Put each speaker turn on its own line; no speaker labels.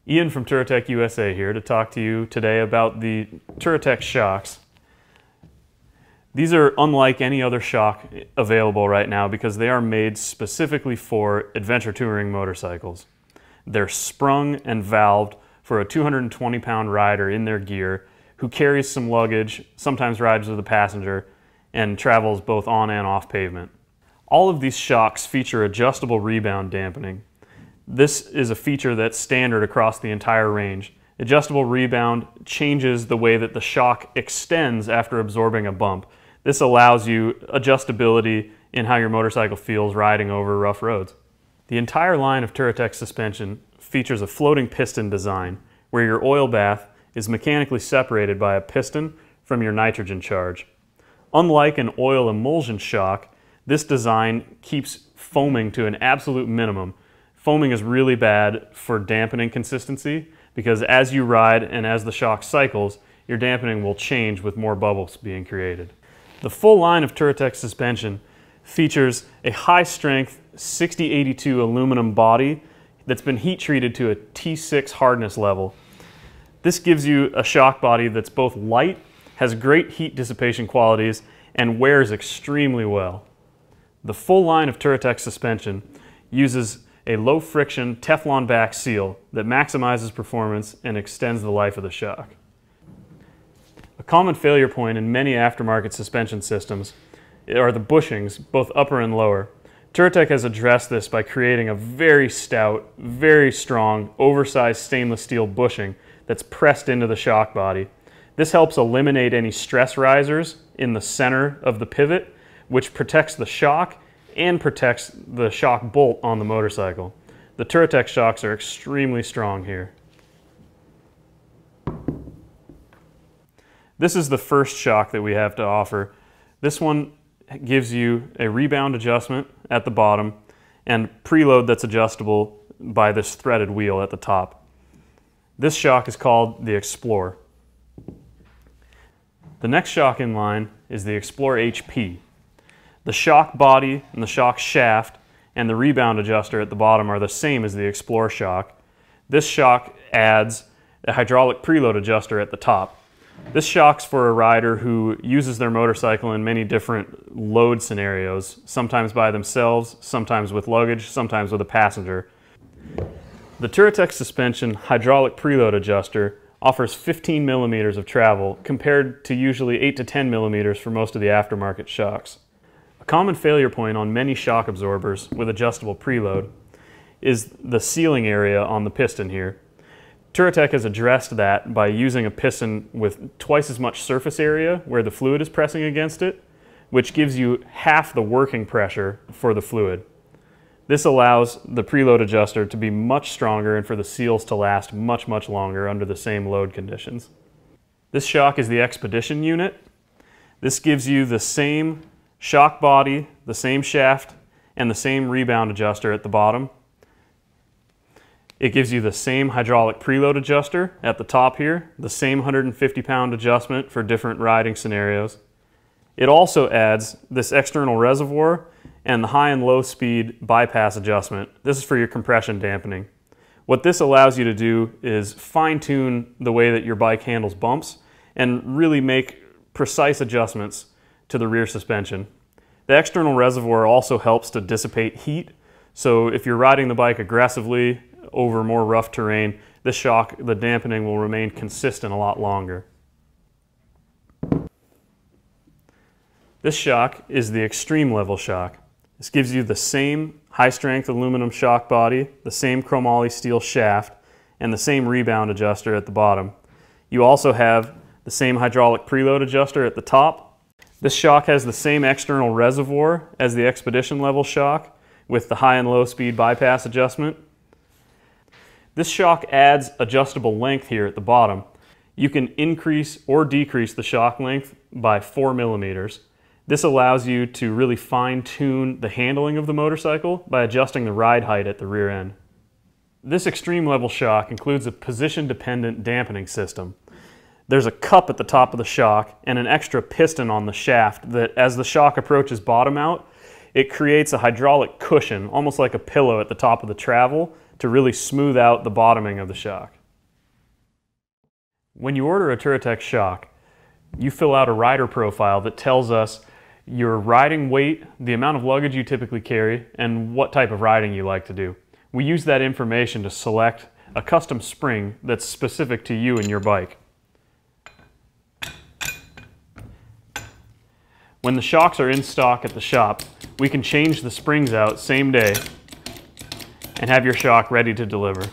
Ian from Touratech USA here to talk to you today about the Touratech shocks. These are unlike any other shock available right now because they are made specifically for adventure touring motorcycles. They're sprung and valved for a 220-pound rider in their gear who carries some luggage, sometimes rides with a passenger, and travels both on and off pavement. All of these shocks feature adjustable rebound dampening. This is a feature that's standard across the entire range. Adjustable rebound changes the way that the shock extends after absorbing a bump. This allows you adjustability in how your motorcycle feels riding over rough roads. The entire line of Touratech suspension features a floating piston design where your oil bath is mechanically separated by a piston from your nitrogen charge. Unlike an oil emulsion shock, this design keeps foaming to an absolute minimum. Foaming is really bad for dampening consistency because as you ride and as the shock cycles, your dampening will change with more bubbles being created. The full line of Touratech suspension features a high-strength 6082 aluminum body that's been heat treated to a T6 hardness level. This gives you a shock body that's both light, has great heat dissipation qualities, and wears extremely well. The full line of Touratech suspension uses a low-friction Teflon back seal that maximizes performance and extends the life of the shock. A common failure point in many aftermarket suspension systems are the bushings, both upper and lower. Touratech has addressed this by creating a very stout, very strong, oversized stainless steel bushing that's pressed into the shock body. This helps eliminate any stress risers in the center of the pivot, which protects the shock and protects the shock bolt on the motorcycle. The Touratech shocks are extremely strong here. This is the first shock that we have to offer. This one gives you a rebound adjustment at the bottom and preload that's adjustable by this threaded wheel at the top. This shock is called the Explore. The next shock in line is the Explore HP. The shock body and the shock shaft and the rebound adjuster at the bottom are the same as the Explore shock. This shock adds a hydraulic preload adjuster at the top. This shock's for a rider who uses their motorcycle in many different load scenarios, sometimes by themselves, sometimes with luggage, sometimes with a passenger. The Touratech suspension hydraulic preload adjuster offers 15 millimeters of travel compared to usually 8 to 10 millimeters for most of the aftermarket shocks. A common failure point on many shock absorbers with adjustable preload is the sealing area on the piston here. Touratech has addressed that by using a piston with twice as much surface area where the fluid is pressing against it, which gives you half the working pressure for the fluid. This allows the preload adjuster to be much stronger and for the seals to last much, much longer under the same load conditions. This shock is the Expedition unit. This gives you the same shock body, the same shaft, and the same rebound adjuster at the bottom. It gives you the same hydraulic preload adjuster at the top here, the same 150-pound adjustment for different riding scenarios. It also adds this external reservoir and the high and low speed bypass adjustment. This is for your compression dampening. What this allows you to do is fine-tune the way that your bike handles bumps and really make precise adjustments to the rear suspension. The external reservoir also helps to dissipate heat, so if you're riding the bike aggressively over more rough terrain, this shock, the dampening will remain consistent a lot longer. This shock is the Extreme Level shock. This gives you the same high-strength aluminum shock body, the same chromoly steel shaft, and the same rebound adjuster at the bottom. You also have the same hydraulic preload adjuster at the top. This shock has the same external reservoir as the Expedition Level shock with the high and low speed bypass adjustment. This shock adds adjustable length here at the bottom. You can increase or decrease the shock length by 4 millimeters. This allows you to really fine-tune the handling of the motorcycle by adjusting the ride height at the rear end. This Extreme Level shock includes a position-dependent dampening system. there's a cup at the top of the shock and an extra piston on the shaft that, as the shock approaches bottom out, it creates a hydraulic cushion, almost like a pillow at the top of the travel, to really smooth out the bottoming of the shock. When you order a Touratech shock, you fill out a rider profile that tells us your riding weight, the amount of luggage you typically carry, and what type of riding you like to do. We use that information to select a custom spring that's specific to you and your bike. When the shocks are in stock at the shop, we can change the springs out same day and have your shock ready to deliver.